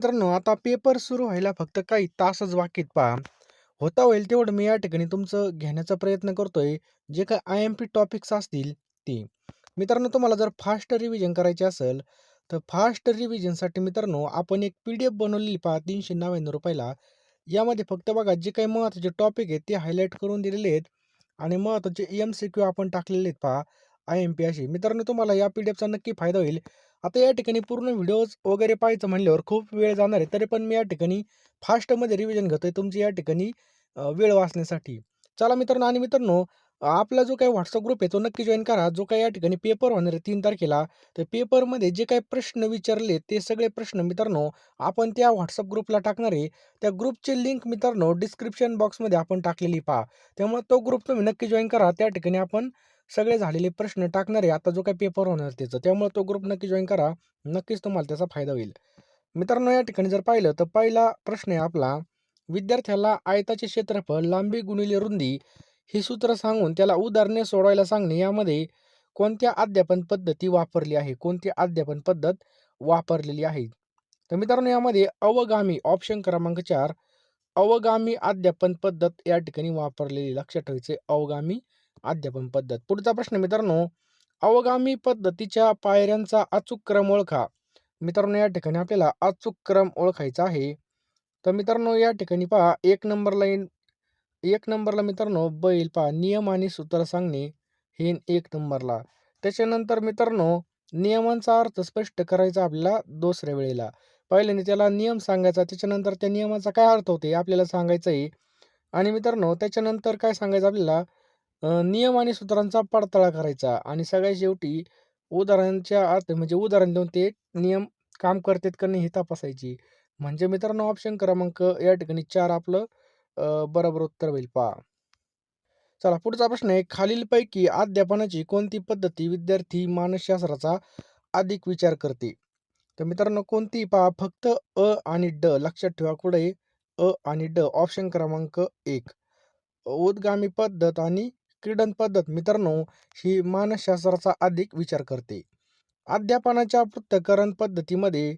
मित्रांनो, आता पेपर सुरू व्हायला फक्त काही तासच बाकी आहेत पहा. होता होईल तेवढं मी या ठिकाणी तुमचं घेण्याचा प्रयत्न करतोय. जे काही IMP टॉपिक्स असतील ते. मित्रांनो, तुम्हाला जर फास्ट रिव्हिजन करायची असेल, तर फास्ट रिव्हिजनसाठी मित्रांनो आपण एक PDF बनवलेली पहा ₹399 ला. यामध्ये फक्त बघा जे काही महत्त्वाचे टॉपिक आहेत ते हायलाइट करून दिलेले आहेत आणि महत्त्वाचे MCQ आपण टाकलेले आहेत पहा IMP असे. मित्रांनो, तुम्हाला या PDFचा नक्की फायदा होईल. आता या ठिकाणी पूर्ण व्हिडिओज वगैरे पाहायचं म्हणल्यावर खूप वेळ जाणार आहे. तरी पण मी या ठिकाणी फास्टमध्ये रिव्हिजन घेतोय तुमची या ठिकाणी वेळ वाचण्यासाठी. चला मित्रांनो आणि मित्रांनो आपला जो काही WhatsApp ग्रुप आहे तो नक्की जॉइन करा. जो काही या ठिकाणी पेपर होणार आहे 3 तारखेला. तर पेपरमध्ये जे काही प्रश्न विचारले ते सगळे प्रश्न मित्रांनो आपण त्या WhatsApp ग्रुपला टाकणार आहे. त्या ग्रुपची लिंक मित्रांनो डिस्क्रिप्शन बॉक्समध्ये आपण टाकलेली पहा. त्यामुळे तो ग्रुप तुम्ही नक्की जॉइन करा. त्या ठिकाणी आपण सगळे झालेले प्रश्न टाकणार आहे. आता जो काही पेपर होणार त्याचं. त्यामुळे तो ग्रुप नक्की जॉइन करा. नक्कीच तुम्हाला त्याचा फायदा होईल. मित्रांनो या ठिकाणी जर पाहिलं तर पहिला प्रश्न आहे आपला, विद्यार्थ्याला आयताचे क्षेत्रफळ, लांबी गुणिले रुंदी ही सूत्र सांगून त्याला उदाहरणे सोडवायला सांगणे. यामध्ये कोणत्या अध्यापन पद्धती वापरली आहे? कोणती अध्यापन पद्धत वापरलेली आहे? तर मित्रांनो यामध्ये अवगामी ऑप्शन क्रमांक 4 अवगामी अध्यापन पद्धत या ठिकाणी वापरलेली. लक्षात ठेवायचे अवगामी अध्यापन पद्धत. पुढचा प्रश्न मित्रांनो, अवगामी पद्धतीच्या पायऱ्यांचा अचूक क्रम ओळखा. मित्रांनो या ठिकाणी आपल्याला अचूक क्रम ओळखायचा आहे. तर मित्रांनो या ठिकाणी पहा 1 नंबरला मित्रांनो बैल पहा नियम आणि सूत्र सांगणे हे 1 नंबरला. त्याच्यानंतर मित्रांनो नियमांचा अर्थ स्पष्ट करायचा आपल्याला दुसऱ्या वेळेला. पहिल्याने त्याला नियम सांगायचा, त्याच्यानंतर त्या नियमाचा काय अर्थ होते आपल्याला सांगायचं आहे. आणि मित्रांनो त्याच्यानंतर काय सांगायचं आपल्याला नियम आणि सूत्रांचा पडताळा करायचा आणि सगळ्यात शेवटी उदाहरणांच्या अर्थ म्हणजे उदाहरण देऊन ते नियम काम करतात का नाही हे तपासायची. म्हणजे मित्रांनो ऑप्शन क्रमांक या ठिकाणी 4 आपलं बरोबर उत्तर होईल पहा. चला पुढचा प्रश्न आहे, खालीलपैकी अध्यापनाची कोणती पद्धती विद्यार्थी मानसशास्त्राचा अधिक विचार करते? तर मित्रांनो कोणती पहा फक्त आणि लक्षात ठेवा कुठे आणि ऑप्शन क्रमांक 1 उद्गामी पद्धत आणि क्रीडन पद्धत मित्रांनो ही मानसशास्त्राचा अधिक विचार करते. अध्यापनाच्या पृथक्करण पद्धतीमध्ये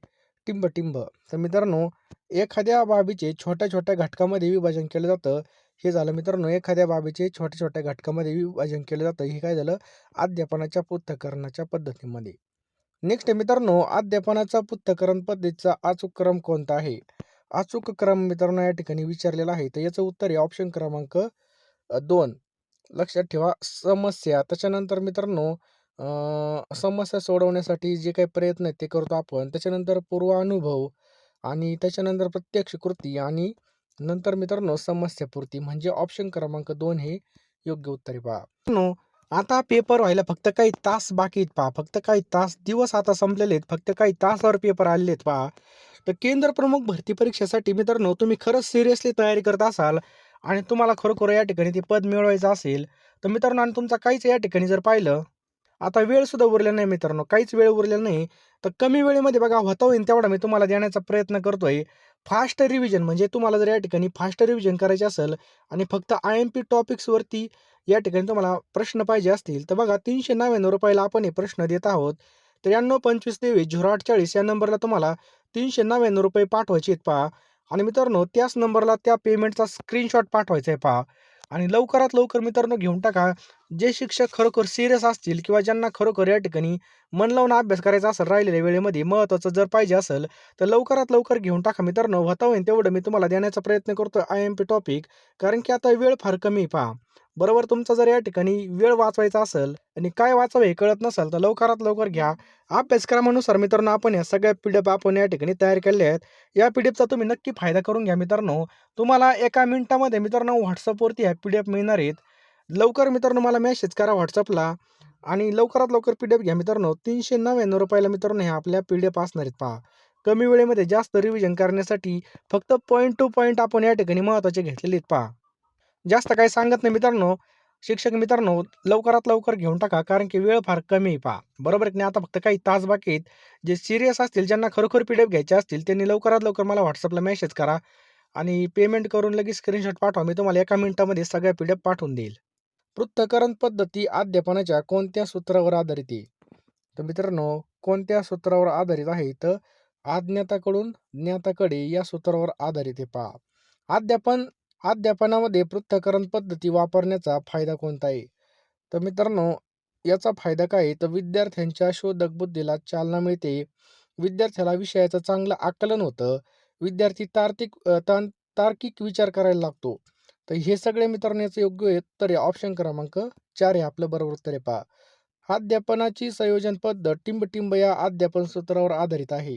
टिंब-टिंब. तर मित्रांनो एखाद्या बाबीचे छोट्या-छोट्या घटकामध्ये विभाजन केलं जातं. हे झालं मित्रांनो एखाद्या बाबीचे छोट्या-छोट्या घटकामध्ये विभाजन केलं जातं. हे काय झालं अध्यापनाच्या पृथक्करणाच्या पद्धतीमध्ये. नेक्स्ट मित्रांनो अध्यापनाचा पृथक्करण पद्धतीचा अचूक क्रम कोणता आहे? अचूक क्रम मित्रांनो या ठिकाणी विचारलेला आहे. तर याचं उत्तर आहे ऑप्शन क्रमांक 2. लक्षात ठेवा समस्या. त्याच्यानंतर मित्रांनो समस्या सोडवण्यासाठी जे काही प्रयत्न आहेत ते करतो आपण. त्याच्यानंतर पूर्वानुभव आणि त्याच्यानंतर प्रत्यक्ष कृती आणि नंतर मित्रांनो समस्यापूर्ती म्हणजे ऑप्शन क्रमांक 2 हे योग्य उत्तर आहे पहा. मित्रांनो, आता पेपर व्हायला फक्त काही तास बाकी आहेत पहा. फक्त काही तास, दिवस आता संपलेले आहेत. फक्त काही तासावर पेपर आलेले आहेत पहा. तर केंद्र प्रमुख भरती परीक्षेसाठी मित्रांनो तुम्ही खरंच सिरियसली तयारी करत असाल आणि तुम्हाला खरोखर या ठिकाणी ते पद मिळवायचं असेल, तर मित्रांनो आणि तुमचा काहीच या ठिकाणी जर पाहिलं आता वेळसुद्धा उरलेला नाही मित्रांनो, काहीच वेळ उरलेला नाही. तर कमी वेळेमध्ये बघा होता होईल तेवढा मी तुम्हाला देण्याचा प्रयत्न करतोय. फास्ट रिव्हिजन म्हणजे तुम्हाला जर या ठिकाणी फास्ट रिव्हिजन करायचे असेल आणि फक्त IMP टॉपिक्सवरती या ठिकाणी तुम्हाला प्रश्न पाहिजे असतील, तर बघा ₹399 ला आपण हे प्रश्न देत आहोत. 932523 या नंबरला तुम्हाला ₹399 पाठवायचे आहेत पहा आणि मित्रांनो त्याच नंबरला त्या पेमेंटचा स्क्रीनशॉट पाठवायचा आहे पहा आणि लवकरात लवकर मित्रांनो घेऊन टाका. जे शिक्षक खरोखर सीरियस असतील किंवा ज्यांना खरोखर या ठिकाणी मन लावून अभ्यास करायचा असेल राहिलेल्या वेळेमध्ये महत्त्वाचं जर पाहिजे असेल, तर लवकरात लवकर घेऊन टाका मित्रांनो. होता होईल तेवढं मी तुम्हाला देण्याचा प्रयत्न करतोय IMP टॉपिक. कारण की आता वेळ फार कमी आहे पहा. बरोबर तुमचा जर या ठिकाणी वेळ वाचवायचा असेल आणि काय वाचावं हे कळत नसेल, तर लवकरात लवकर घ्या. अभ्यासक्रमानुसार मित्रांनो आपण या सगळ्या PDF आपण या ठिकाणी तयार केलेल्या आहेत. या PDFचा तुम्ही नक्की फायदा करून घ्या मित्रांनो. तुम्हाला एका मिनिटामध्ये मित्रांनो WhatsAppवरती ह्या PDF मिळणार आहेत. लवकर मित्रांनो मला मेसेज करा WhatsAppला आणि लवकरात लवकर PDF घ्या मित्रांनो. ₹399 ला मित्रांनो ह्या आपल्या PDF असणार आहेत पहा. कमी वेळेमध्ये जास्त रिव्हिजन करण्यासाठी फक्त पॉइंट टू पॉइंट आपण या ठिकाणी महत्त्वाचे घेतलेले आहेत पहा. जास्त काही सांगत नाही मित्रांनो. शिक्षक मित्रांनो लवकरात लवकर घेऊन टाका कारण की वेळ फार कमी आहे पहा. बरोबर आहे की नाही? आता फक्त काही तास बाकी आहेत. जे सीरियस असतील ज्यांना खरोखर PDF घ्यायचे असतील त्यांनी लवकरात लवकर मला WhatsAppला मेसेज करा आणि पेमेंट करून लगेच स्क्रीनशॉट पाठवा. मी तुम्हाला एका मिनिटामध्ये सगळ्या PDF पाठवून देईल. पृथक्करण पद्धती अध्यापनाच्या कोणत्या सूत्रावर आधारित आहे? तर मित्रांनो कोणत्या सूत्रावर आधारित आहे? तर अज्ञाताकडून ज्ञाताकडे या सूत्रावर आधारित आहे पहा. अध्यापन अध्यापनामध्ये पृथक्करण पद्धती वापरण्याचा फायदा कोणता आहे? तर मित्रांनो, याचा फायदा काय आहे? तर विद्यार्थ्यांच्या शोधक बुद्धीला चालना मिळते. विद्यार्थ्याला विषयाचं चांगलं आकलन होतं. विद्यार्थी तार्किक विचार करायला लागतो. तर हे सगळे मित्रांनो याचं योग्य उत्तर आहे ऑप्शन क्रमांक 4 आहे आपलं बरोबर उत्तर आहे पहा. अध्यापनाची संयोजन पद्धत टिंब-टिंब या अध्यापन सूत्रावर आधारित आहे.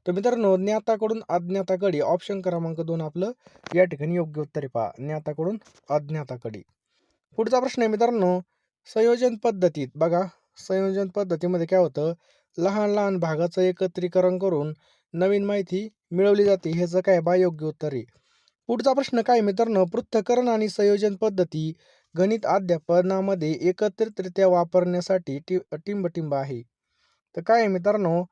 तर मित्रांनो, ज्ञाताकडून अज्ञाताकडे ऑप्शन क्रमांक 2 आपलं या ठिकाणी योग्य उत्तर आहे पहा. ज्ञाताकडून अज्ञाताकडे. पुढचा प्रश्न आहे मित्रांनो, संयोजन पद्धतीत बघा, संयोजन पद्धतीमध्ये काय होतं? लहान लहान भागाचं एकत्रीकरण करून नवीन माहिती मिळवली जाते. ह्याचं काय बा योग्य उत्तर आहे. पुढचा प्रश्न काय आहे मित्रांनो, पृथक्करण आणि संयोजन पद्धती गणित अध्यापनामध्ये एकत्रितरित्या वापरण्यासाठी टिंब-टिंब आहे. तर काय आहे मित्रांनो,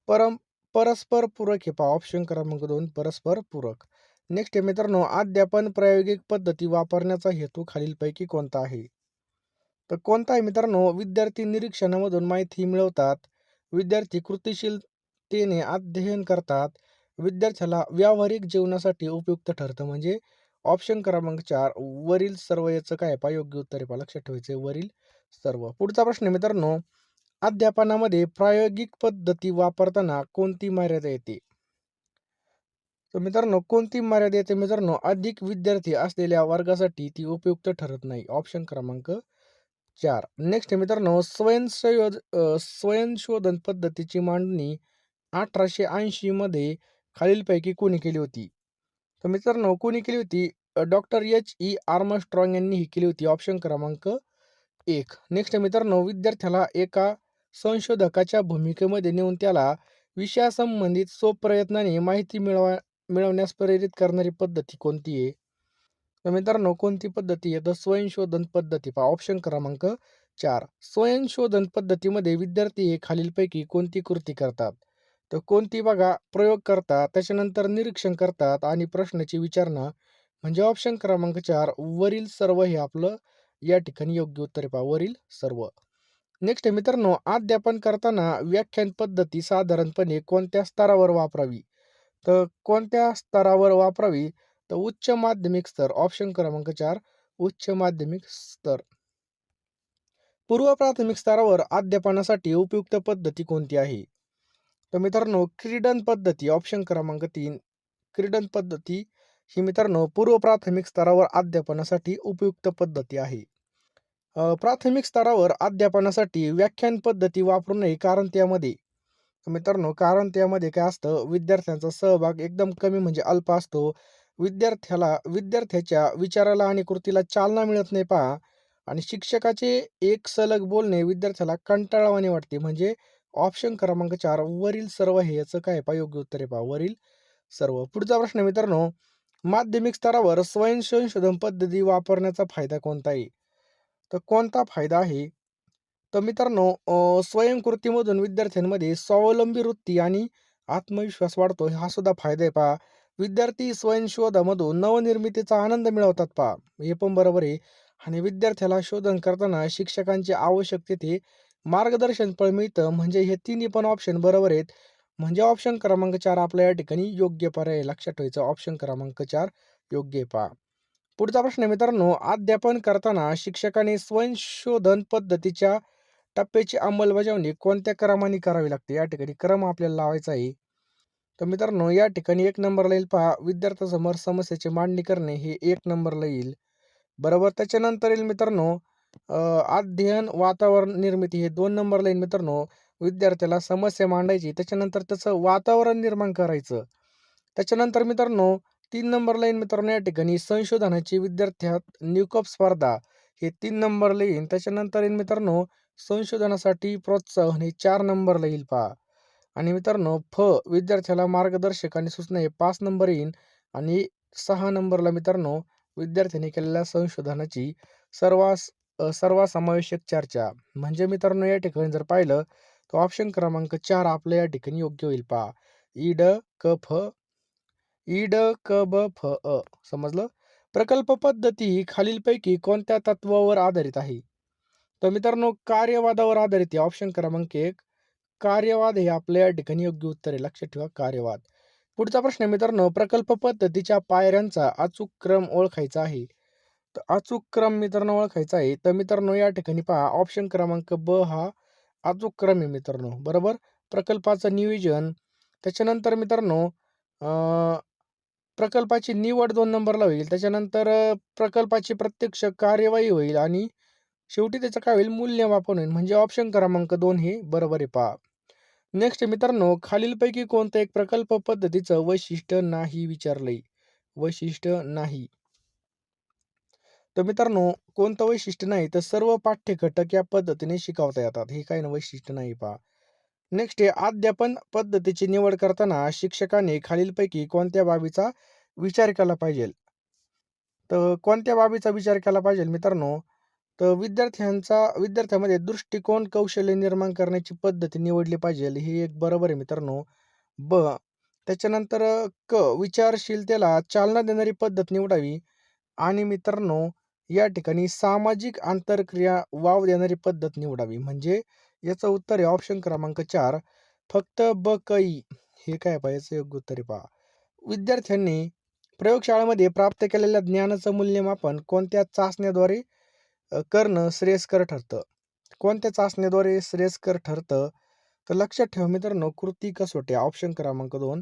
परम परस्पर पूरक हे पहा ऑप्शन क्रमांक 2 परस्पर पूरक. नेक्स्ट आहे मित्रांनो, अध्यापन प्रायोगिक पद्धती वापरण्याचा हेतू खालीलपैकी कोणता आहे? तर कोणता आहे मित्रांनो, विद्यार्थी निरीक्षणामधून माहिती मिळवतात. विद्यार्थी कृतिशीलतेने अध्ययन करतात. विद्यार्थ्याला व्यावहारिक जीवनासाठी उपयुक्त ठरतं. म्हणजे ऑप्शन क्रमांक 4 वरील सर्व याचं काय आहे पहा योग्य उत्तर आहे पहा. लक्षात ठेवायचं वरील सर्व. पुढचा प्रश्न आहे मित्रांनो, अध्यापनामध्ये प्रायोगिक पद्धती वापरताना कोणती मर्यादा येते? तर मित्रांनो, कोणती मर्यादा येते मित्रांनो, अधिक विद्यार्थी असलेल्या वर्गासाठी ती उपयुक्त ठरत नाही. ऑप्शन क्रमांक 4. नेक्स्ट आहे मित्रांनो, स्वयंशोधन पद्धतीची मांडणी 1880 मध्ये खालीलपैकी कोणी केली होती? तर मित्रांनो, कोणी केली होती? Doctor H.E. आर्मस्ट्रॉंग यांनी ही केली होती. ऑप्शन क्रमांक 1. नेक्स्ट मित्रांनो, विद्यार्थ्याला एका संशोधकाच्या भूमिकेमध्ये नेऊन त्याला विषयासंबंधित स्वप्रयत्नाने माहिती मिळवण्यास प्रेरित करणारी पद्धती कोणती आहे? तर मित्रांनो, कोणती पद्धती आहे? तर स्वयंशोधन पद्धती पहा ऑप्शन क्रमांक 4. स्वयंशोधन पद्धतीमध्ये विद्यार्थी हे खालीलपैकी कोणती कृती करतात? तर कोणती बघा, प्रयोग करतात, त्याच्यानंतर निरीक्षण करतात आणि प्रश्नाची विचारणा. म्हणजे ऑप्शन क्रमांक 4 वरील सर्व हे आपलं या ठिकाणी योग्य उत्तर आहे पहा वरील सर्व. नेक्स्ट आहे मित्रांनो, अध्यापन करताना व्याख्यान पद्धती साधारणपणे कोणत्या स्तरावर वापरावी? तर कोणत्या स्तरावर वापरावी? तर उच्च माध्यमिक स्तर. ऑप्शन क्रमांक 4 उच्च माध्यमिक स्तर. पूर्व प्राथमिक स्तरावर अध्यापनासाठी उपयुक्त पद्धती कोणती आहे? तर मित्रांनो, क्रीडन पद्धती. ऑप्शन क्रमांक 3 क्रीडन पद्धती ही मित्रांनो पूर्व प्राथमिक स्तरावर अध्यापनासाठी उपयुक्त पद्धती आहे. प्राथमिक स्तरावर अध्यापनासाठी व्याख्यान पद्धती वापरू नये कारण त्यामध्ये मित्रांनो, कारण त्यामध्ये काय असतं, विद्यार्थ्यांचा सहभाग एकदम कमी म्हणजे अल्प असतो. विद्यार्थ्याच्या विचाराला आणि कृतीला चालना मिळत नाही पहा. आणि शिक्षकाचे एक सलग बोलणे विद्यार्थ्याला कंटाळवाणे वाटते. म्हणजे ऑप्शन क्रमांक 4 वरील सर्व हे याचं काय पहा योग्य उत्तर आहे पहा वरील सर्व. पुढचा प्रश्न आहे मित्रांनो, माध्यमिक स्तरावर स्वयंसंशोधन पद्धती वापरण्याचा फायदा कोणता आहे? तर कोणता फायदा आहे? तर मित्रांनो, स्वयंकृतीमधून विद्यार्थ्यांमध्ये स्वावलंबी वृत्ती आणि आत्मविश्वास वाढतो. हा सुद्धा फायदा आहे पहा. विद्यार्थी स्वयंशोधामधून नवनिर्मितीचा आनंद मिळवतात पहा. हे पण बरोबर आहे. आणि विद्यार्थ्याला शोधन करताना शिक्षकांचे आवश्यक तिथे मार्गदर्शन पण मिळतं. म्हणजे हे तिन्ही पण ऑप्शन बरोबर आहेत. म्हणजे ऑप्शन क्रमांक 4 आपल्या या ठिकाणी योग्य पर्याय आहे. लक्षात ठेवायचं ऑप्शन क्रमांक 4 योग्य आहे पहा. पुढचा प्रश्न आहे मित्रांनो, अध्यापन करताना शिक्षकाने स्वयंशोधन पद्धतीच्या टप्प्याची अंमलबजावणी कोणत्या क्रमाने करावी लागते? या ठिकाणी क्रम आपल्याला लावायचा आहे. तर मित्रांनो, या ठिकाणी 1 नंबरला येईल पहा, विद्यार्थ्यासमोर समस्येची मांडणी करणे हे 1 नंबरला येईल. बरोबर. त्याच्यानंतर येईल मित्रांनो, अध्ययन वातावरण निर्मिती हे 2 नंबरला येईल मित्रांनो. विद्यार्थ्याला समस्या मांडायची, त्याच्यानंतर त्याचं वातावरण निर्माण करायचं. त्याच्यानंतर मित्रांनो, 3 नंबरला येईल मित्रांनो या ठिकाणी संशोधनाची विद्यार्थ्यात निकोप स्पर्धा हे 3 नंबरला येईल. त्याच्यानंतर येईल मित्रांनो, संशोधनासाठी प्रोत्साहन हे 4 नंबरला येईल पहा. आणि मित्रांनो, विद्यार्थ्याला मार्गदर्शक आणि सूचना हे 5 नंबर येईल. आणि 6 नंबरला मित्रांनो, विद्यार्थ्यांनी केलेल्या संशोधनाची सर्वसमावेशक चर्चा. म्हणजे मित्रांनो, या ठिकाणी जर पाहिलं तर ऑप्शन क्रमांक 4 आपल्या या ठिकाणी योग्य होईल पहा. इ, ड, क, फ. इ, ड, क, ब, फ, अ. समजलं? प्रकल्प पद्धती ही खालीलपैकी कोणत्या तत्वावर आधारित आहे? तर मित्रांनो, कार्यवादावर आधारित आहे. ऑप्शन क्रमांक 1 कार्यवाद हे आपल्या या ठिकाणी योग्य उत्तर आहे. लक्षात ठेवा कार्यवाद. पुढचा प्रश्न आहे मित्रांनो, प्रकल्प पद्धतीच्या पायऱ्यांचा अचूक क्रम ओळखायचा आहे. तर अचूक क्रम मित्रांनो ओळखायचा आहे. तर मित्रांनो या ठिकाणी पहा ऑप्शन क्रमांक ब हा अचूक क्रम आहे मित्रांनो. बरोबर? प्रकल्पाचं नियोजन, त्याच्यानंतर मित्रांनो अ, प्रकल्पाची निवड 2 नंबरला होईल. त्याच्यानंतर प्रकल्पाची प्रत्यक्ष कार्यवाही होईल आणि शेवटी त्याचं काय होईल मूल्यमापन होईल. म्हणजे ऑप्शन क्रमांक 2 हे बरोबर आहे पहा. नेक्स्ट मित्रांनो, खालीलपैकी कोणतं एक प्रकल्प पद्धतीचं वैशिष्ट्य नाही विचारलंय. वैशिष्ट्य नाही. तर मित्रांनो, कोणतं वैशिष्ट्य नाही तर सर्व पाठ्य घटक या पद्धतीने शिकवता येतात. हे काही ना वैशिष्ट्य नाही पहा. नेक्स्ट आहे अध्यापन पद्धतीची निवड करताना शिक्षकाने खालीलपैकी कोणत्या बाबीचा विचार केला पाहिजे? तर कोणत्या बाबीचा विचार केला पाहिजे मित्रांनो? तर विद्यार्थ्यामध्ये दृष्टिकोन, कौशल्य निर्माण करण्याची पद्धती निवडली पाहिजे. हे एक बरोबर आहे मित्रांनो. ब त्याच्यानंतर क विचारशीलतेला चालना देणारी पद्धत निवडावी आणि मित्रांनो या ठिकाणी सामाजिक आंतरक्रिया वाव देणारी पद्धत निवडावी. म्हणजे याचं उत्तर आहे ऑप्शन क्रमांक 4 फक्त ब, क, ई. हे काय पाहिजे योग्य उत्तर आहे पहा. विद्यार्थ्यांनी प्रयोगशाळेमध्ये प्राप्त केलेल्या ज्ञानाचं मूल्यमापन कोणत्या चाचण्याद्वारे करणं श्रेयस्कर ठरतं? कोणत्या चाचणीद्वारे श्रेयस्कर ठरतं? तर लक्षात ठेवा मित्रांनो, कृती कसोट्या. ऑप्शन क्रमांक 2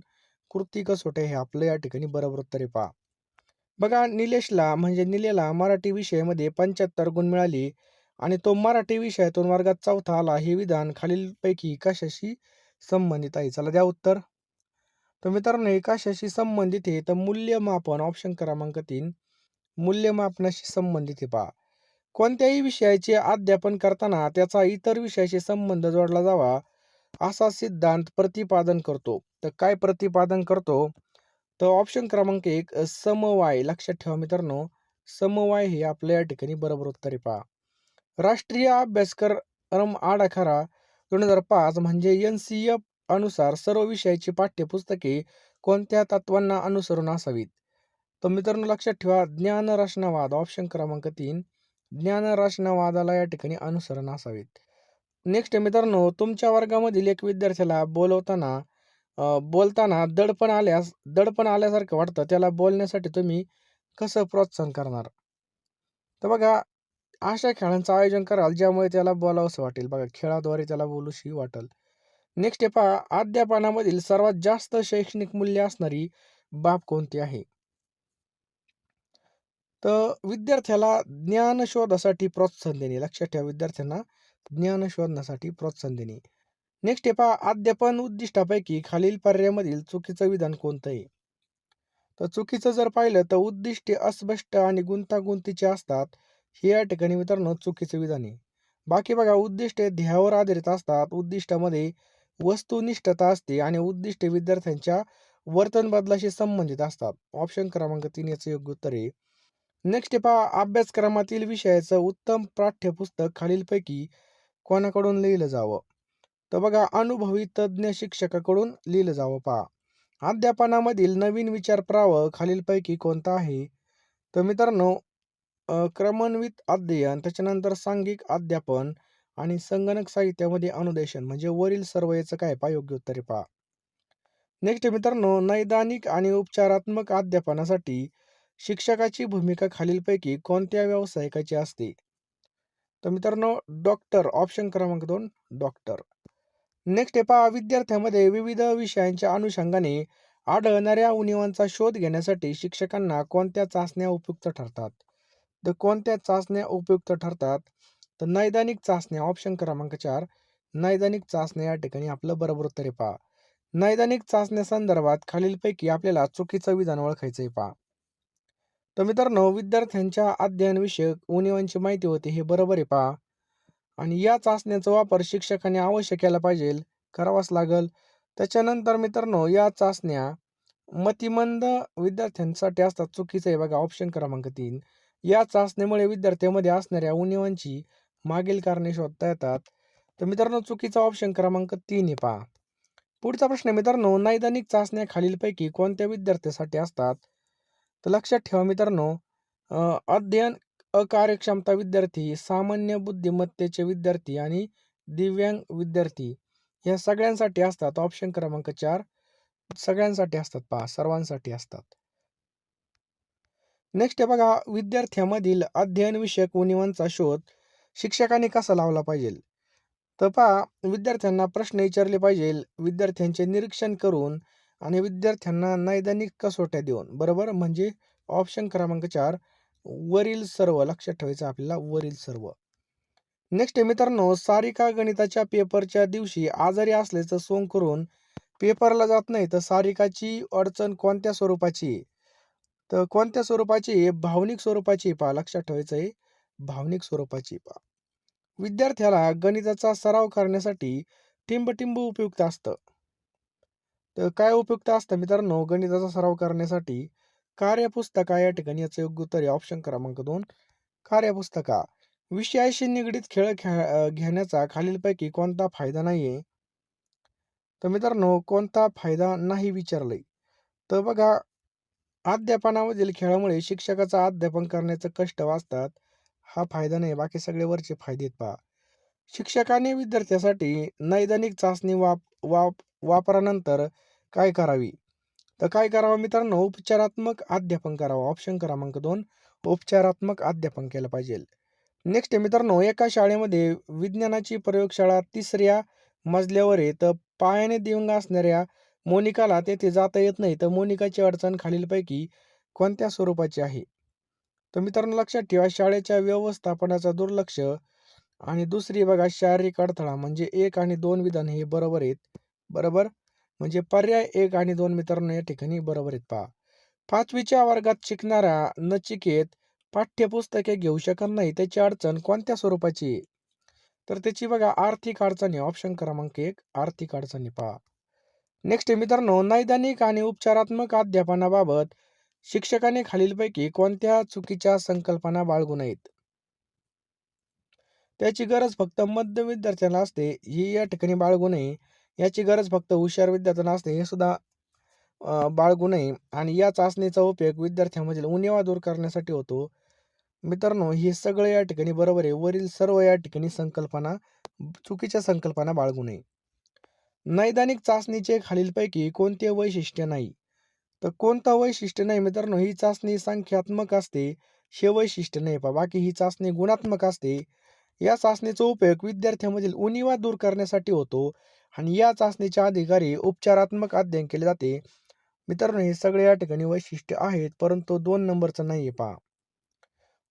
कृती कसोट्या हे आपलं या ठिकाणी बरोबर उत्तर आहे पहा. बघा निलेला मराठी विषयामध्ये 75 गुण मिळाले आणि तो मराठी विषयातून वर्गात 4था आला. हे विधान खालीलपैकी कशाशी संबंधित आहे? चला द्या उत्तर. तर मित्रांनो हे कशाशी संबंधित आहे? तर मूल्यमापन. ऑप्शन क्रमांक 3 मूल्यमापनाशी संबंधित आहे पहा. कोणत्याही विषयाचे अध्यापन करताना त्याचा इतर विषयाशी संबंध जोडला जावा असा सिद्धांत प्रतिपादन करतो. तर काय प्रतिपादन करतो? तर ऑप्शन क्रमांक 1 समवाय. लक्षात ठेवा मित्रांनो, समवाय हे आपल्या या ठिकाणी बरोबर उत्तर आहे पहा. राष्ट्रीय अभ्यासक्रम आराखडा 2005 म्हणजे NCF अनुसार सर्व विषयाची पाठ्यपुस्तके कोणत्या तत्वांना अनुसरून असावीत? तर मित्रांनो लक्षात ठेवा ज्ञानरचनावाद. ऑप्शन क्रमांक 3 ज्ञानरचनावादाला या ठिकाणी अनुसरण असावेत. नेक्स्ट मित्रांनो, तुमच्या वर्गामधील एक विद्यार्थ्याला बोलताना दडपण आल्यासारखं वाटतं. त्याला बोलण्यासाठी तुम्ही कसं प्रोत्साहन करणार? तर बघा, अशा खेळांचं आयोजन कराल ज्यामुळे त्याला बोलावसं वाटेल. बघा, खेळाद्वारे त्याला बोलूशी वाटेल. नेक्स्ट आहे पहा, अध्यापनामधील सर्वात जास्त शैक्षणिक मूल्य असणारी बाब कोणती आहे? तर विद्यार्थ्याला ज्ञान शोधासाठी प्रोत्साहन देणे. लक्षात ठेवा विद्यार्थ्यांना ज्ञान शोधण्यासाठी प्रोत्साहन देणे. नेक्स्ट आहे पहा, अध्यापन उद्दिष्टापैकी खालील पर्यायामधील चुकीचं विधान कोणतं आहे? तर चुकीचं जर पाहिलं तर उद्दिष्टे अस्पष्ट आणि गुंतागुंतीचे असतात. हे या ठिकाणी मित्रांनो चुकीचं विधान आहे. बाकी बघा उद्दिष्टे ध्येयावर आधारित असतात. उद्दिष्टामध्ये वस्तुनिष्ठता असते आणि उद्दिष्टे विद्यार्थ्यांच्या वर्तन बदलाशी संबंधित असतात. ऑप्शन क्रमांक 3 याचं योग्य उत्तर आहे. नेक्स्ट पहा अभ्यासक्रमातील विषयाचं उत्तम पाठ्यपुस्तक खालीलपैकी कोणाकडून लिहिलं जावं? तर बघा अनुभवी तज्ज्ञ शिक्षकाकडून लिहिलं जावं पहा. अध्यापनामधील नवीन विचार प्रवाह खालीलपैकी कोणता आहे? तर मित्रांनो क्रमन्वित अध्ययन, त्याच्यानंतर सांघिक अध्यापन आणि संगणक साहित्यामध्ये अनुदेशन म्हणजे वरील सर्व याचं काय पहा योग्य उत्तर आहे पहा. नेक्स्ट मित्रांनो नैदानिक आणि उपचारात्मक अध्यापनासाठी शिक्षकाची भूमिका खालीलपैकी कोणत्या व्यावसायिकाची असते? तर मित्रांनो डॉक्टर. ऑप्शन क्रमांक 2 डॉक्टर. नेक्स्ट आहे पहा विद्यार्थ्यांमध्ये विविध विषयांच्या अनुषंगाने आढळणाऱ्या उणिवांचा शोध घेण्यासाठी शिक्षकांना कोणत्या चाचण्या उपयुक्त ठरतात? तर कोणत्या चाचण्या उपयुक्त ठरतात? तर नैदानिक चाचण्या. ऑप्शन क्रमांक 4 नैदानिक चाचण्या या ठिकाणी आपलं बरोबर उत्तर आहे पहा. नैदानिक चाचण्या संदर्भात खालीलपैकी आपल्याला चुकीचं विधान ओळखायचं आहे पहा. तर मित्रांनो विद्यार्थ्यांच्या अध्ययन विषयक उणिवांची माहिती होते हे बरोबर आहे पहा. आणि या चाचण्याचा वापर शिक्षकांनी अवश्य केला पाहिजे, करावाच लागेल. त्याच्यानंतर मित्रांनो या चाचण्या मतिमंद विद्यार्थ्यांसाठी असतात. चुकीचं आहे बघा ऑप्शन क्रमांक 3. या चाचणीमुळे विद्यार्थ्यांमध्ये असणाऱ्या उणिवांची मागील कारणे शोधता येतात. तर मित्रांनो चुकीचा ऑप्शन क्रमांक 3 आहे पहा. पुढचा प्रश्न आहे मित्रांनो नैदानिक चाचण्या खालीलपैकी कोणत्या विद्यार्थ्यांसाठी असतात? तर लक्षात ठेवा मित्रांनो अध्ययन अकार्यक्षमता विद्यार्थी, सामान्य बुद्धिमत्तेचे विद्यार्थी आणि दिव्यांग विद्यार्थी ह्या सगळ्यांसाठी असतात. ऑप्शन क्रमांक 4 सगळ्यांसाठी असतात पहा, सर्वांसाठी असतात. नेक्स्ट आहे बघा, विद्यार्थ्यांमधील अध्ययन विषयक उणीवांचा शोध शिक्षकांनी कसा लावला पाहिजे? तर पहा, विद्यार्थ्यांना प्रश्न विचारले पाहिजे, विद्यार्थ्यांचे निरीक्षण करून आणि विद्यार्थ्यांना नैदानिक कसोट्या देऊन. बरोबर, म्हणजे ऑप्शन क्रमांक 4 वरील सर्व लक्षात ठेवायचं आपल्याला, वरील सर्व. नेक्स्ट आहे मित्रांनो, सारिका गणिताच्या पेपरच्या दिवशी आजारी असल्याचं सोंग करून पेपरला जात नाही, तर सारिकाची अडचण कोणत्या स्वरूपाची आहे? तर कोणत्या स्वरूपाची आहे? भावनिक स्वरूपाची आहे पहा, लक्षात ठेवायचं आहे, भावनिक स्वरूपाची पहा. विद्यार्थ्याला गणिताचा सराव करण्यासाठी टिंब-टिंब उपयुक्त असतं. तर काय उपयुक्त असतं मित्रांनो गणिताचा सराव करण्यासाठी? कार्यपुस्तिका या ठिकाणी याचं योग्य उत्तर आहे ऑप्शन क्रमांक 2 कार्यपुस्तिका. विषयाशी निगडीत घेण्याचा खालीलपैकी कोणता फायदा नाहीये? तर मित्रांनो कोणता फायदा नाही विचारलंय. तर बघा, अध्यापनामधील खेळामुळे शिक्षकाचा अध्यापन करण्याचे कष्ट वाचतात. हा फायदा नाही, बाकी सगळे वरचे फायदे आहेत पहा. शिक्षकाने विद्यार्थ्यासाठी नैदानिक चाचणी वापरानंतर काय करावी? तर काय करावं मित्रांनो? उपचारात्मक अध्यापन करावं. ऑप्शन क्रमांक 2 उपचारात्मक अध्यापन केलं पाहिजे. नेक्स्ट आहे मित्रांनो, एका शाळेमध्ये विज्ञानाची प्रयोगशाळा 3ऱ्या मजल्यावर आहे, तर पायाने दिव्यांग असणाऱ्या मोनिकाला तेथे जाता येत नाही, तर मोनिकाची अडचण खालीलपैकी कोणत्या स्वरूपाची आहे? तर मित्रांनो लक्षात ठेवा, शाळेच्या व्यवस्थापनाचा दुर्लक्ष आणि दुसरी बघा शारीरिक अडथळा. म्हणजे 1 आणि 2 विधान हे बरोबर आहेत. बरोबर, म्हणजे पर्याय 1 आणि 2 मित्रांनो या ठिकाणी बरोबर आहेत पहा. 5वीच्या वर्गात शिकणारा नचिकेत पाठ्यपुस्तके घेऊ शकत नाही, त्याची अडचण कोणत्या स्वरूपाची आहे? तर त्याची बघा आर्थिक अडचण आहे. ऑप्शन क्रमांक 1 आर्थिक अडचणी पहा. नेक्स्ट आहे मित्रांनो, नैदानिक आणि उपचारात्मक अध्यापनाबाबत शिक्षकाने खालीलपैकी कोणत्या चुकीच्या संकल्पना बाळगू नयेत? त्याची गरज फक्त मध्यम विद्यार्थ्यांना असते, ही या ठिकाणी बाळगू नये. याची गरज फक्त हुशार विद्यार्थ्यांना असते, हे सुद्धा बाळगू नये. आणि या चाचणीचा उपयोग विद्यार्थ्यांमधील उणिवा दूर करण्यासाठी होतो. मित्रांनो हे सगळं या ठिकाणी बरोबर आहे. वरील सर्व या ठिकाणी संकल्पना चुकीच्या संकल्पना बाळगू नये. नैदानिक चाचणीचे खालीलपैकी कोणते वैशिष्ट्य नाही? तर कोणतं वैशिष्ट्य नाही मित्रांनो? ही चाचणी संख्यात्मक असते, हे वैशिष्ट्य नाही पहा. बाकी ही चाचणी गुणात्मक असते. या चाचणीचा उपयोग विद्यार्थ्यांमधील उणिवा दूर करण्यासाठी होतो आणि या चाचणीच्या अधिकारी उपचारात्मक अध्ययन केले जाते. मित्रांनो हे सगळे या ठिकाणी वैशिष्ट्य आहेत, परंतु 2 नंबरचं नाहीये पहा.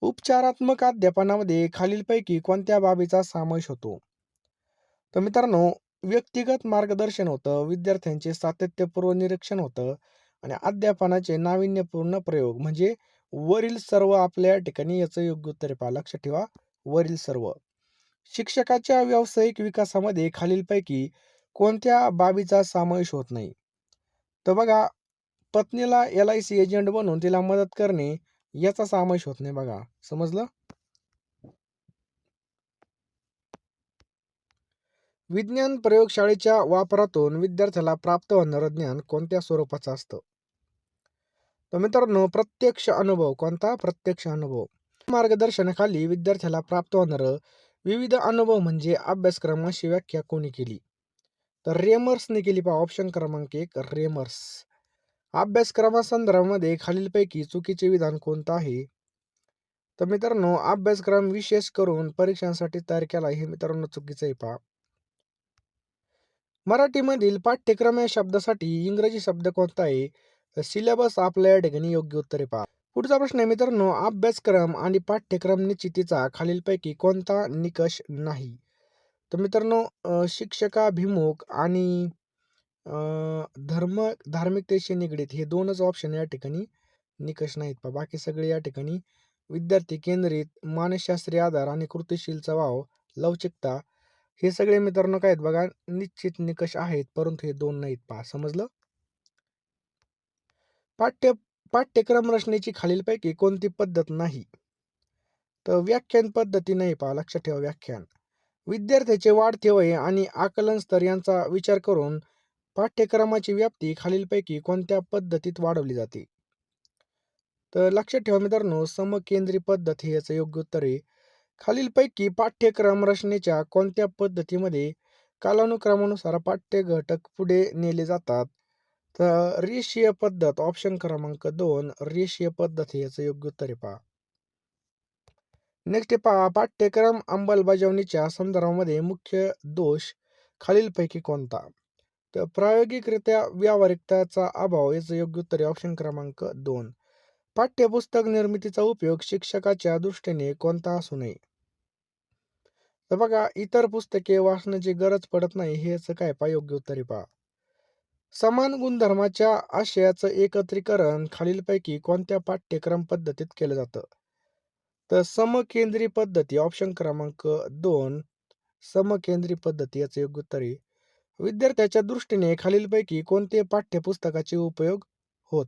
उपचारात्मक अध्यापनामध्ये खालीलपैकी कोणत्या बाबीचा समावेश होतो? तर मित्रांनो, व्यक्तिगत मार्गदर्शन होतं, विद्यार्थ्यांचे सातत्यपूर्व निरीक्षण होतं आणि अध्यापनाचे नाविन्यपूर्ण प्रयोग. म्हणजे वरील सर्व आपल्या ठिकाणी याचं योग्य उत्तर आहे पहा. लक्षात ठेवा, वरील सर्व. शिक्षकाच्या व्यावसायिक विकासामध्ये खालीलपैकी कोणत्या बाबीचा समावेश होत नाही? तर बघा, पत्नीला LIC एजंट बनून तिला मदत करणे याचा समावेश होत नाही बघा. समजलं? विज्ञान प्रयोगशाळेच्या वापरातून विद्यार्थ्याला प्राप्त होणारं ज्ञान कोणत्या स्वरूपाचं असतं? तर मित्रांनो प्रत्यक्ष अनुभव. कोणता? प्रत्यक्ष अनुभव. मार्गदर्शनाखाली विद्यार्थ्याला प्राप्त होणारं विविध अनुभव म्हणजे अभ्यासक्रमाची व्याख्या कोणी केली? तर रेमर्सने केली पहा. ऑप्शन क्रमांक 1 रेमर्स. अभ्यासक्रमासंदर्भामध्ये खालीलपैकी चुकीचे विधान कोणतं आहे? तर मित्रांनो अभ्यासक्रम विशेष करून परीक्षांसाठी तयार केला, हे मित्रांनो चुकीचं आहे पहा. मराठीमधील पाठ्यक्रम या शब्दासाठी इंग्रजी शब्द कोणता आहे? तर सिलेबस आपल्या या ठिकाणी योग्य उत्तर आहे पहा. पुढचा प्रश्न आहे मित्रांनो, अभ्यासक्रम आणि पाठ्यक्रम निश्चितीचा खालीलपैकी कोणता निकष नाही? तर मित्रांनो शिक्षकाभिमुख आणि धार्मिकतेशी निगडीत हे 2च ऑप्शन या ठिकाणी निकष नाहीत पहा. बाकी सगळे या ठिकाणी विद्यार्थी केंद्रित, मानसशास्त्रीय आधार आणि कृतिशील स्वभाव, लवचिकता हे सगळे मित्रांनो काय आहेत बघा, निश्चित निकष आहेत, परंतु हे 2 नाहीत पहा. समजलं? पाठ्य पाठ्यक्रम रचनेची खालीलपैकी कोणती पद्धत नाही? तर व्याख्यान पद्धती नाही पहा. लक्षात ठेवा व्याख्यान. विद्यार्थ्याचे वाढते वय आणि आकलन स्तर यांचा विचार करून पाठ्यक्रमाची व्याप्ती खालीलपैकी कोणत्या पद्धतीत वाढवली जाते? तर लक्षात ठेवा मित्रांनो समकेंद्री पद्धत हे याचं योग्य उत्तर आहे. खालीलपैकी पाठ्यक्रम रचनेच्या कोणत्या पद्धतीमध्ये कालानुक्रमानुसार पाठ्य घटक पुढे नेले जातात. तर रेषीय पद्धत ऑप्शन क्रमांक 2 रेषीय पद्धत हे याचं योग्य उत्तर आहे पहा. नेक्स्ट पहा, पाठ्यक्रम अंमलबजावणीच्या संदर्भामध्ये मुख्य दोष खालीलपैकी कोणता? तर प्रायोगिकरित्या व्यावहारिकताचा अभाव याचं योग्य उत्तर आहे ऑप्शन क्रमांक 2. पाठ्यपुस्तक निर्मितीचा उपयोग शिक्षकाच्या दृष्टीने कोणता असू नये? तर बघा, इतर पुस्तके वाचण्याची गरज पडत नाही हे याचं काय पहा योग्य उत्तर आहे पहा. समान गुणधर्माच्या आशयाचं एकत्रीकरण खालीलपैकी कोणत्या पाठ्यक्रम पद्धतीत केलं जातं? तर समकेंद्री पद्धती ऑप्शन क्रमांक 2 समकेंद्री पद्धती याचं योग्य उत्तर आहे. विद्यार्थ्याच्या दृष्टीने खालीलपैकी कोणते पाठ्यपुस्तकाचे उपयोग होत?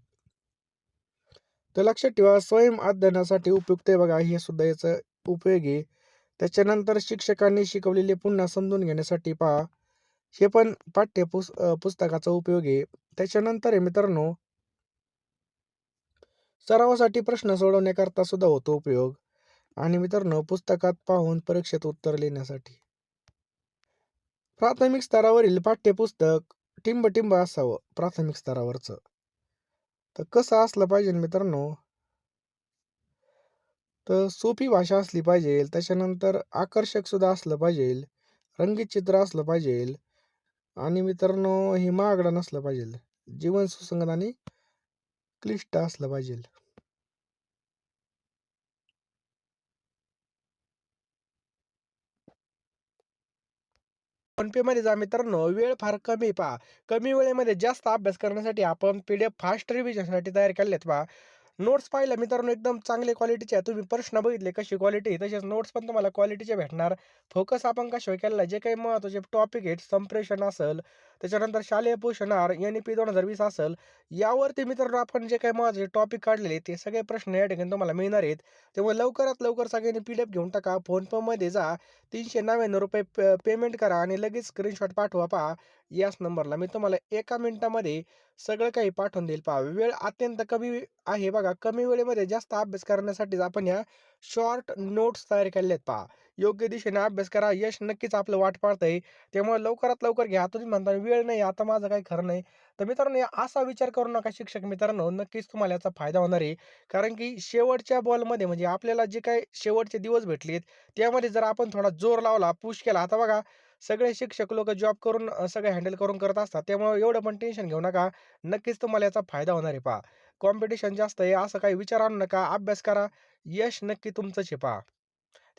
तर लक्षात ठेवा, स्वयं अध्ययनासाठी उपयुक्त आहे बघा, हे सुद्धा याचा उपयोग आहे. त्याच्यानंतर शिक्षकांनी शिकवलेले पुन्हा समजून घेण्यासाठी पहा, हे पण पुस्तकाचा उपयोग आहे. त्याच्यानंतर आहे मित्रांनो, सरावासाठी प्रश्न सोडवण्याकरता सुद्धा होतो उपयोग. आणि मित्रांनो, पुस्तकात पाहून परीक्षेत उत्तर लिहिण्यासाठी. प्राथमिक स्तरावरील पाठ्यपुस्तक टिंब असावं प्राथमिक स्तरावरचं. तर कसं असलं पाहिजे मित्रांनो? तर सोपी भाषा असली पाहिजे, त्याच्यानंतर आकर्षक सुद्धा असलं पाहिजे, रंगीत चित्र असलं पाहिजे आणि मित्रांनो हे महागडं नसलं पाहिजे. जीवन सुसंगत आणि क्लिष्ट असलं पाहिजे. फोनपे मध्ये जा मित्रांनो, वेळ फार कमी पहा. कमी वेळेमध्ये जास्त अभ्यास करण्यासाठी आपण PDF फास्ट रिव्हिजनसाठी तयार केलेत पहा. नोट्स पाहिल्या मित्रांनो, एकदम चांगले क्वालिटीचे आहे. तुम्ही प्रश्न बघितले कशी क्वालिटी, तसेच नोट्स पण तुम्हाला क्वालिटीचे भेटणार. फोकस आपण कशावर केलेला आहे, जे काही महत्त्वाचे टॉपिक आहेत, संप्रेषण असेल, त्याच्यानंतर शालेय पोषण आहार NEP 2020 असेल, यावरती मित्रांनो आपण जे काही महत्त्वाचे टॉपिक काढलेले ते सगळे प्रश्न या ठिकाणी तुम्हाला मिळणार आहेत. त्यामुळे लवकरात लवकर सगळ्यांनी PDF घेऊन टाका. फोनपेमध्ये जा, ₹399 पेमेंट करा आणि लगेच स्क्रीनशॉट पाठवा पहा याच नंबरला. मी तुम्हाला एका मिनिटामध्ये सगळं काही पाठवून देईल पहा. वेळ अत्यंत कमी आहे बघा. कमी वेळेमध्ये जास्त अभ्यास करण्यासाठीच आपण या शॉर्ट नोट्स तयार केलेल्या आहेत पहा. योग्य दिशेने अभ्यास करा. यश नक्कीच आपलं वाट पाहतंय. त्यामुळे लवकरात लवकर घ्या. तुम्ही म्हणता वेळ नाही, आता माझं काही खरं नाही. तर मित्रांनो, असा विचार करू नका शिक्षक मित्रांनो. नक्कीच तुम्हाला याचा फायदा होणार आहे. कारण की शेवटच्या बॉलमध्ये म्हणजे आपल्याला जे काही शेवटचे दिवस भेटलेत, त्यामध्ये जर आपण थोडा जोर लावला, पुश केला. आता बघा, सगळे शिक्षक लोकं जॉब करून सगळे हँडल करून करत असतात. त्यामुळे एवढं पण टेन्शन घेऊ नका. नक्कीच तुम्हाला याचा फायदा होणार आहे पहा. कॉम्पिटिशन जास्त आहे असं काही विचार आणू नका. अभ्यास करा. यश नक्की तुमचंच आहे पहा.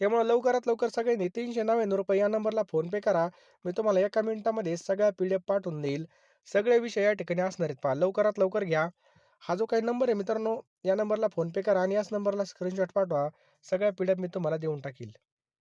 त्यामुळे लवकरात लवकर सगळ्यांनी ₹399 या नंबरला फोनपे करा. मी तुम्हाला एका मिनिटामध्ये सगळ्या PDF पाठवून देईल. सगळे विषय या ठिकाणी असणार आहेत पहा. लवकरात लवकर घ्या. हा जो काही नंबर आहे मित्रांनो, या नंबरला फोनपे करा आणि याच नंबरला स्क्रीनशॉट पाठवा. सगळ्या PDF मी तुम्हाला देऊन टाकील.